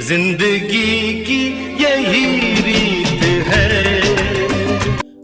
जिंदगी की यही रीत है।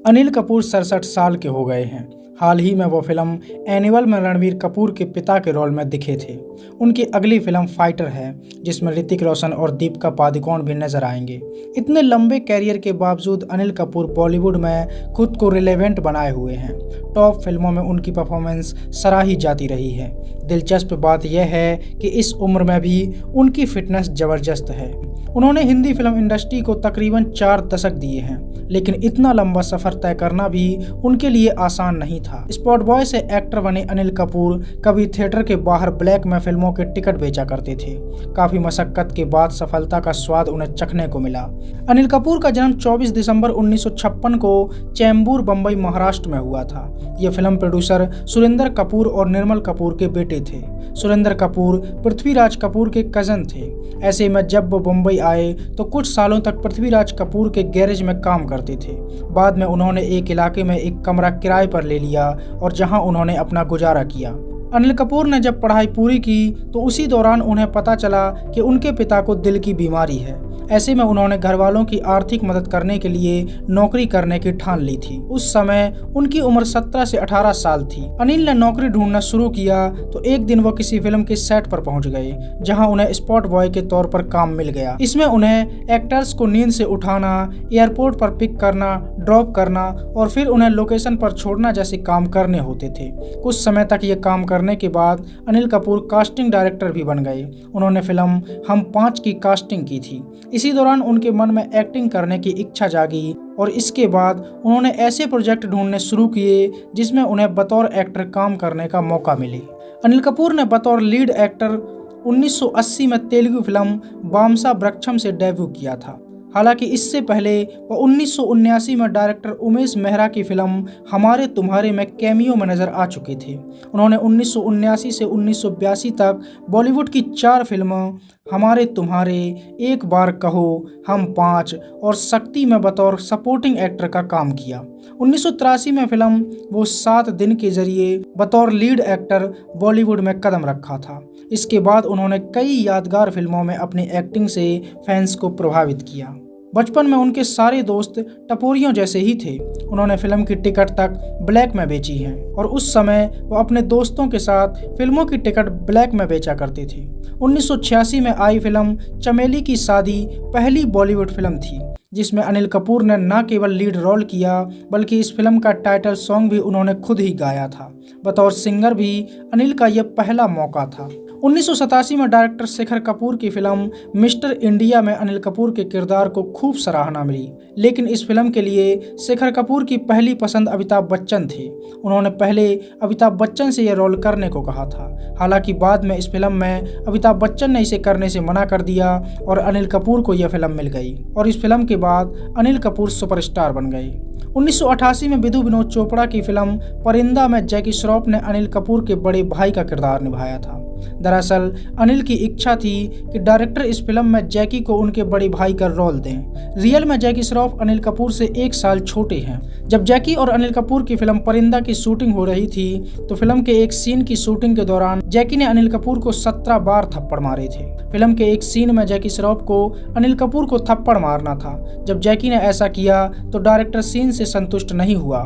अनिल कपूर 67 साल के हो गए हैं। हाल ही में वो फिल्म एनिमल में रणबीर कपूर के पिता के रोल में दिखे थे। उनकी अगली फिल्म फाइटर है, जिसमें ऋतिक रोशन और दीपिका पादुकोण भी नजर आएंगे। इतने लंबे कैरियर के बावजूद अनिल कपूर बॉलीवुड में खुद को रिलेवेंट बनाए हुए हैं। टॉप फिल्मों में उनकी परफॉर्मेंस सराही जाती रही है। दिलचस्प बात यह है कि इस उम्र में भी उनकी फिटनेस जबरदस्त है। उन्होंने हिंदी फिल्म इंडस्ट्री को तकरीबन 4 दशक दिए हैं, लेकिन इतना लंबा सफर तय करना भी उनके लिए आसान नहीं था। स्पॉट बॉय से एक्टर बने अनिल कपूर कभी थिएटर के बाहर ब्लैक में फिल्मों के टिकट बेचा करते थे। काफी मशक्कत के बाद सफलता का स्वाद उन्हें चखने को मिला। अनिल कपूर का जन्म 24 दिसंबर 1956 को चेंबूर, बम्बई, महाराष्ट्र में हुआ था। ये फिल्म प्रोड्यूसर सुरेंद्र कपूर और निर्मल कपूर के बेटे थे। सुरेंद्र कपूर पृथ्वीराज कपूर के कजन थे। ऐसे में जब वो मुंबई आए तो कुछ सालों तक पृथ्वीराज कपूर के गैरेज में काम करते थे। बाद में उन्होंने एक इलाके में एक कमरा किराए पर ले लिया और जहां उन्होंने अपना गुजारा किया। अनिल कपूर ने जब पढ़ाई पूरी की तो उसी दौरान उन्हें पता चला कि उनके पिता को दिल की बीमारी है। ऐसे में उन्होंने घर वालों की आर्थिक मदद करने के लिए नौकरी करने की ठान ली थी। उस समय उनकी उम्र 17 से 18 साल थी। अनिल ने नौकरी ढूंढना शुरू किया तो एक दिन वो किसी फिल्म के सेट पर पहुंच गए, जहां उन्हें स्पॉट बॉय के तौर पर काम मिल गया। इसमें उन्हें एक्टर्स को नींद से उठाना, एयरपोर्ट पर पिक करना, ड्रॉप करना और फिर उन्हें लोकेशन पर छोड़ना जैसे काम करने होते थे। कुछ समय तक ये काम करने के बाद अनिल कपूर कास्टिंग डायरेक्टर भी बन गए। उन्होंने फिल्म हम 5 की कास्टिंग की थी। इसी दौरान उनके मन में एक्टिंग करने की इच्छा जागी और इसके बाद उन्होंने ऐसे प्रोजेक्ट ढूंढने शुरू किए जिसमें उन्हें बतौर एक्टर काम करने का मौका मिले। अनिल कपूर ने बतौर लीड एक्टर 1980 में तेलुगु फिल्म बामसा वृक्षम से डेब्यू किया था। हालांकि इससे पहले वह 1979 में डायरेक्टर उमेश मेहरा की फिल्म हमारे तुम्हारे में कैमियो में नजर आ चुके थे। उन्होंने 1979 से 1982 तक बॉलीवुड की 4 फिल्मों हमारे तुम्हारे, एक बार कहो, हम 5 और शक्ति में बतौर सपोर्टिंग एक्टर का काम किया। 1983 में फिल्म वो 7 दिन के जरिए बतौर लीड एक्टर बॉलीवुड में कदम रखा था। इसके बाद उन्होंने कई यादगार फिल्मों में अपनी एक्टिंग से फैंस को प्रभावित किया। बचपन में उनके सारे दोस्त टपोरियों जैसे ही थे। उन्होंने फिल्म की टिकट तक ब्लैक में बेची हैं और उस समय वो अपने दोस्तों के साथ फिल्मों की टिकट ब्लैक में बेचा करते थे। 1986 में आई फिल्म चमेली की शादी पहली बॉलीवुड फिल्म थी जिसमें अनिल कपूर ने न केवल लीड रोल किया बल्कि इस फिल्म का टाइटल सॉन्ग भी उन्होंने खुद ही गाया था। बतौर सिंगर भी अनिल का यह पहला मौका था। 1987 में डायरेक्टर शेखर कपूर की फिल्म मिस्टर इंडिया में अनिल कपूर के किरदार को खूब सराहना मिली, लेकिन इस फिल्म के लिए शेखर कपूर की पहली पसंद अमिताभ बच्चन थे। उन्होंने पहले अमिताभ बच्चन से यह रोल करने को कहा था। हालांकि बाद में इस फिल्म में अमिताभ बच्चन ने इसे करने से मना कर दिया और अनिल कपूर को यह फिल्म मिल गई और इस फिल्म के बाद अनिल कपूर सुपरस्टार बन गए। 1988 में विधु विनोद चोपड़ा की फिल्म परिंदा में जैकी श्रॉफ ने अनिल कपूर के बड़े भाई का किरदार निभाया था। दरअसल अनिल की इच्छा थी कि डायरेक्टर इस फिल्म में जैकी को उनके बड़े भाई का रोल दें। रियल में जैकी श्रॉफ अनिल कपूर से 1 साल छोटे हैं। जब जैकी और अनिल कपूर की फिल्म परिंदा की शूटिंग हो रही थी तो फिल्म के एक सीन की शूटिंग के दौरान जैकी ने अनिल कपूर को 17 बार थप्पड़ मारे थे। फिल्म के एक सीन में जैकी श्रॉफ को अनिल कपूर को थप्पड़ मारना था। जब जैकी ने ऐसा किया तो डायरेक्टर सीन से संतुष्ट नहीं हुआ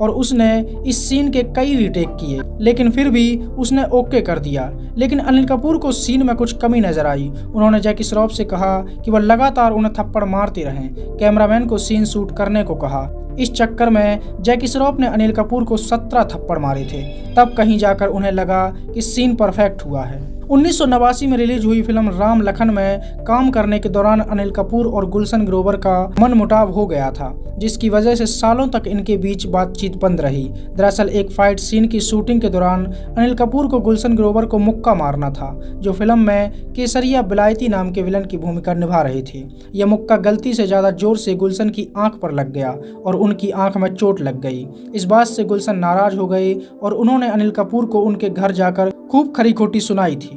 और उसने इस सीन के कई रीटेक किए, लेकिन फिर भी उसने ओके कर दिया। लेकिन अनिल कपूर को सीन में कुछ कमी नजर आई। उन्होंने जैकी श्रॉफ से कहा कि वह लगातार उन्हें थप्पड़ मारते रहें। कैमरामैन को सीन शूट करने को कहा। इस चक्कर में जैकी श्रॉफ ने अनिल कपूर को 17 थप्पड़ मारे थे। तब कहीं जाकर उन्हें लगा कि सीन परफेक्ट हुआ है। 1989 में रिलीज हुई फिल्म राम लखन में काम करने के दौरान अनिल कपूर और गुलशन ग्रोवर का मनमुटाव हो गया था, जिसकी वजह से सालों तक इनके बीच बातचीत बंद रही। दरअसल एक फाइट सीन की शूटिंग के दौरान अनिल कपूर को गुलशन ग्रोवर को मुक्का मारना था, जो फिल्म में केसरिया बिलायती नाम के विलन की भूमिका निभा रहे थे। यह मुक्का गलती से ज्यादा जोर से गुलशन की आंख पर लग गया और उनकी आंख में चोट लग गई। इस बात से गुलशन नाराज हो गए और उन्होंने अनिल कपूर को उनके घर जाकर खूब खरी खोटी सुनाई थी।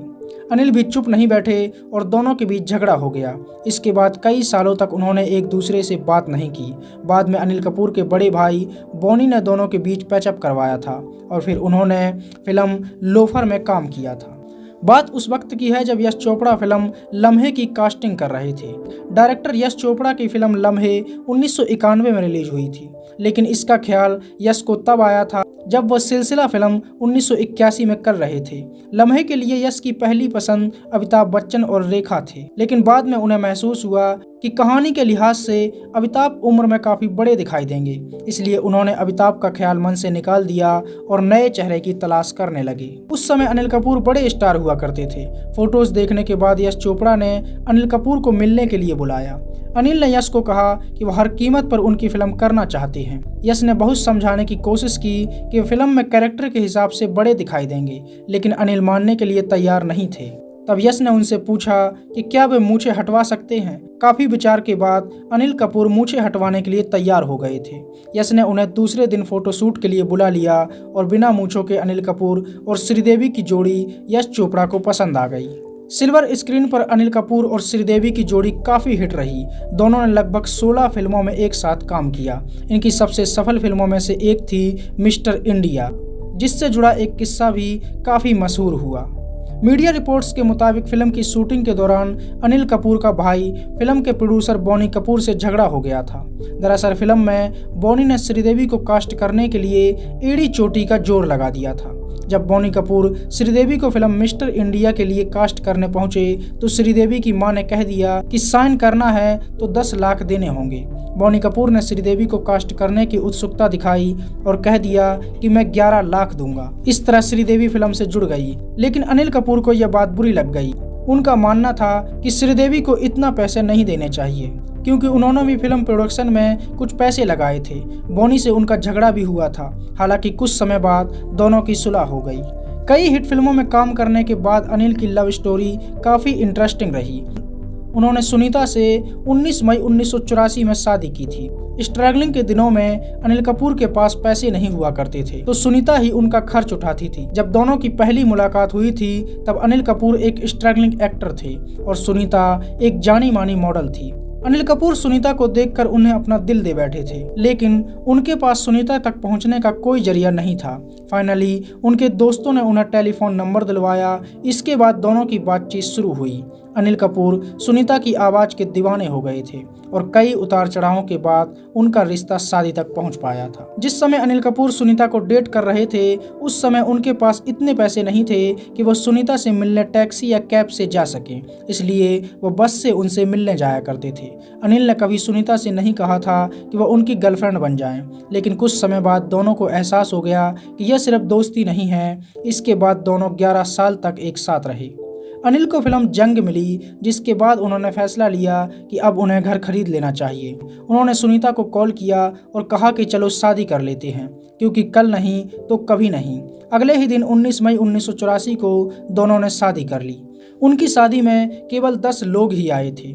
अनिल भी चुप नहीं बैठे और दोनों के बीच झगड़ा हो गया। इसके बाद कई सालों तक उन्होंने एक दूसरे से बात नहीं की। बाद में अनिल कपूर के बड़े भाई बॉनी ने दोनों के बीच पैचअप करवाया था और फिर उन्होंने फिल्म लोफर में काम किया था। बात उस वक्त की है जब यश चोपड़ा फिल्म लम्हे की कास्टिंग कर रहे थे। डायरेक्टर यश चोपड़ा की फिल्म लम्हे 1991 में रिलीज हुई थी, लेकिन इसका ख्याल यश को तब आया था जब वह सिलसिला फिल्म 1981 में कर रहे थे। लम्हे के लिए यश की पहली पसंद अमिताभ बच्चन और रेखा थे, लेकिन बाद में उन्हें महसूस हुआ कि कहानी के लिहाज से अमिताभ उम्र में काफ़ी बड़े दिखाई देंगे, इसलिए उन्होंने अमिताभ का ख्याल मन से निकाल दिया और नए चेहरे की तलाश करने लगे। उस समय अनिल कपूर बड़े स्टार हुआ करते थे। फोटोज देखने के बाद यश चोपड़ा ने अनिल कपूर को मिलने के लिए बुलाया। अनिल ने यश को कहा कि वह हर कीमत पर उनकी फिल्म करना चाहते हैं। यश ने बहुत समझाने की कोशिश की कि वे फिल्म में कैरेक्टर के हिसाब से बड़े दिखाई देंगे, लेकिन अनिल मानने के लिए तैयार नहीं थे। तब यश ने उनसे पूछा कि क्या वे मूछें हटवा सकते हैं। काफी विचार के बाद अनिल कपूर मूछें हटवाने के लिए तैयार हो गए थे। यश ने उन्हें दूसरे दिन फोटोशूट के लिए बुला लिया और बिना मूछों के अनिल कपूर और श्रीदेवी की जोड़ी यश चोपड़ा को पसंद आ गई। सिल्वर स्क्रीन पर अनिल कपूर और श्रीदेवी की जोड़ी काफ़ी हिट रही। दोनों ने लगभग 16 फिल्मों में एक साथ काम किया। इनकी सबसे सफल फिल्मों में से एक थी मिस्टर इंडिया, जिससे जुड़ा एक किस्सा भी काफ़ी मशहूर हुआ। मीडिया रिपोर्ट्स के मुताबिक फिल्म की शूटिंग के दौरान अनिल कपूर का भाई फिल्म के प्रोड्यूसर बॉनी कपूर से झगड़ा हो गया था। दरअसल फिल्म में बॉनी ने श्रीदेवी को कास्ट करने के लिए एड़ी चोटी का जोर लगा दिया था। जब बॉनी कपूर श्रीदेवी को फिल्म मिस्टर इंडिया के लिए कास्ट करने पहुंचे तो श्रीदेवी की मां ने कह दिया कि साइन करना है तो 10 लाख देने होंगे। बॉनी कपूर ने श्रीदेवी को कास्ट करने की उत्सुकता दिखाई और कह दिया कि मैं 11 लाख दूंगा। इस तरह श्रीदेवी फिल्म से जुड़ गई, लेकिन अनिल कपूर को यह बात बुरी लग गई। उनका मानना था कि श्रीदेवी को इतना पैसे नहीं देने चाहिए, क्योंकि उन्होंने भी फिल्म प्रोडक्शन में कुछ पैसे लगाए थे। बॉनी से उनका झगड़ा भी हुआ था। हालांकि कुछ समय बाद दोनों की सुलह हो गई। कई हिट फिल्मों में काम करने के बाद अनिल की लव स्टोरी काफ़ी इंटरेस्टिंग रही। उन्होंने सुनीता से 19 मई 1984 में शादी की थी। स्ट्रगलिंग के दिनों में अनिल कपूर के पास पैसे नहीं हुआ करते थे, तो सुनीता ही उनका खर्च उठाती थी। जब दोनों की पहली मुलाकात हुई थी तब अनिल कपूर एक स्ट्रगलिंग एक्टर थे और सुनीता एक जानी मानी मॉडल थी। अनिल कपूर सुनीता को देखकर उन्हें अपना दिल दे बैठे थे, लेकिन उनके पास सुनीता तक पहुंचने का कोई जरिया नहीं था। फाइनली उनके दोस्तों ने उन्हें टेलीफोन नंबर दिलवाया। इसके बाद दोनों की बातचीत शुरू हुई। अनिल कपूर सुनीता की आवाज़ के दीवाने हो गए थे और कई उतार चढ़ावों के बाद उनका रिश्ता शादी तक पहुंच पाया था। जिस समय अनिल कपूर सुनीता को डेट कर रहे थे उस समय उनके पास इतने पैसे नहीं थे कि वो सुनीता से मिलने टैक्सी या कैब से जा सकें, इसलिए वो बस से उनसे मिलने जाया करते थे। अनिल ने कभी सुनीता से नहीं कहा था कि वह उनकी गर्लफ्रेंड बन जाएं, लेकिन कुछ समय बाद दोनों को एहसास हो गया कि यह सिर्फ दोस्ती नहीं है। इसके बाद दोनों 11 साल तक एक साथ रहे। अनिल को फिल्म जंग मिली, जिसके बाद उन्होंने फैसला लिया कि अब उन्हें घर खरीद लेना चाहिए। उन्होंने सुनीता को कॉल किया और कहा कि चलो शादी कर लेते हैं, क्योंकि कल नहीं तो कभी नहीं। अगले ही दिन 19 मई 1984 को दोनों ने शादी कर ली। उनकी शादी में केवल 10 लोग ही आए थे।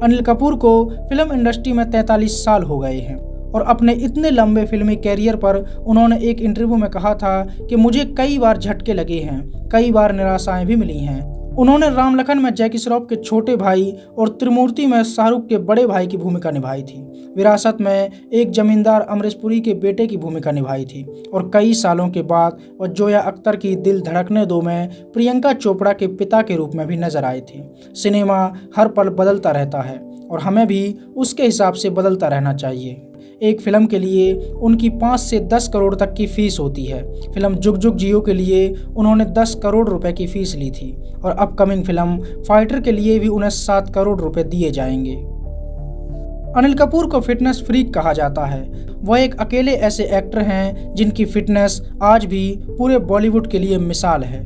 अनिल कपूर को फिल्म इंडस्ट्री में 43 साल हो गए हैं और अपने इतने लंबे फिल्मी कैरियर पर उन्होंने एक इंटरव्यू में कहा था कि मुझे कई बार झटके लगे हैं, कई बार निराशाएं भी मिली हैं। उन्होंने राम लखन में जैकी श्रॉफ के छोटे भाई और त्रिमूर्ति में शाहरुख के बड़े भाई की भूमिका निभाई थी। विरासत में एक जमींदार अमरीश पुरी के बेटे की भूमिका निभाई थी और कई सालों के बाद वह जोया अख्तर की दिल धड़कने दो में प्रियंका चोपड़ा के पिता के रूप में भी नजर आए थे। सिनेमा हर पल बदलता रहता है और हमें भी उसके हिसाब से बदलता रहना चाहिए। एक फिल्म के लिए उनकी 5 से 10 करोड़ तक की फीस होती है। फिल्म जुग जुग जियो के लिए उन्होंने 10 करोड़ रुपए की फीस ली थी और अपकमिंग फिल्म फाइटर के लिए भी उन्हें 7 करोड़ रुपए दिए जाएंगे। अनिल कपूर को फिटनेस फ्रीक कहा जाता है। वह एक अकेले ऐसे एक्टर हैं जिनकी फिटनेस आज भी पूरे बॉलीवुड के लिए मिसाल है।